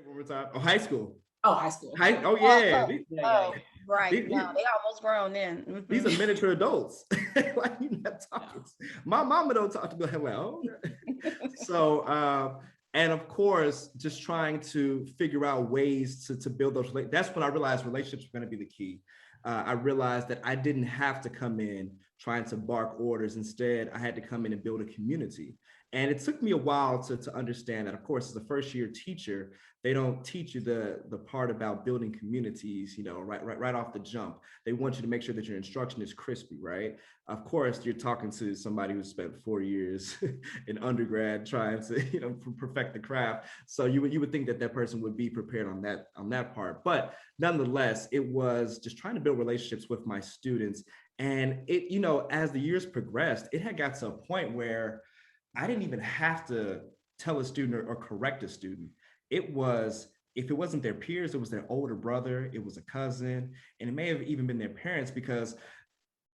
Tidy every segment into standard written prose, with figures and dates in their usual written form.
One more time. Oh, high school. Oh, high school. Oh yeah. Yeah. Right. These, Now they almost grown then. these are miniature adults. Like, you're not talking. Yeah. My mama don't talk to me like, well, so and of course, just trying to figure out ways to build those. That's when I realized relationships were going to be the key. I realized that I didn't have to come in trying to bark orders. Instead, I had to come in and build a community. And it took me a while to understand that. Of course, as a first year teacher, they don't teach you the part about building communities, right off the jump. They want you to make sure that your instruction is crispy, right? Of course, you're talking to somebody who spent 4 years in undergrad trying to, perfect the craft. So you would think that person would be prepared on that part. But nonetheless, it was just trying to build relationships with my students. And it, as the years progressed, it had got to a point where I didn't even have to tell a student or correct a student. It was, if it wasn't their peers, it was their older brother, it was a cousin, and it may have even been their parents, because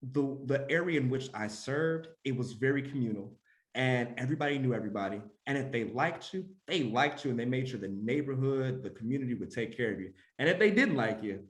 the area in which I served, it was very communal, and everybody knew everybody. And if they liked you, and they made sure the neighborhood, the community would take care of you. And if they didn't like you,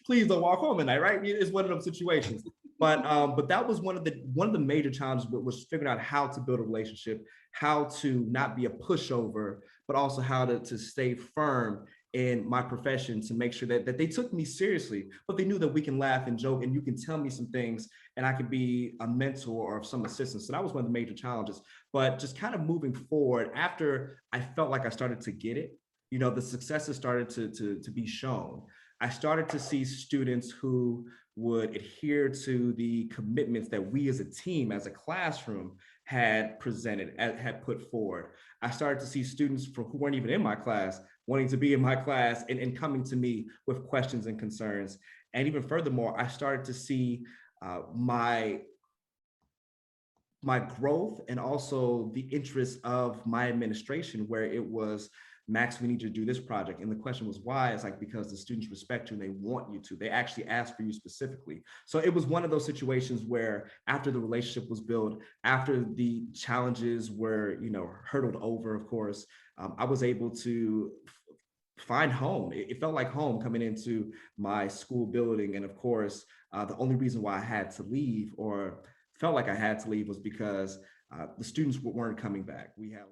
please don't walk home at night, right? It's one of those situations. But that was one of the major challenges, was figuring out how to build a relationship, how to not be a pushover, but also how to stay firm in my profession, to make sure that they took me seriously, but they knew that we can laugh and joke and you can tell me some things and I could be a mentor or of some assistance. So that was one of the major challenges. But just kind of moving forward, after I felt like I started to get it, the successes started to be shown. I started to see students who would adhere to the commitments that we as a team, as a classroom, had presented, had put forward. I started to see students who weren't even in my class wanting to be in my class and coming to me with questions and concerns. And even furthermore, I started to see my growth and also the interest of my administration, where it was, Max, we need you to do this project. And the question was why? It's like, because the students respect you and they want you to. They actually ask for you specifically. So it was one of those situations where after the relationship was built, after the challenges were, hurdled over, of course, I was able to find home. It felt like home coming into my school building. And of course, the only reason why I had to leave, or felt like I had to leave, was because the students weren't coming back. We had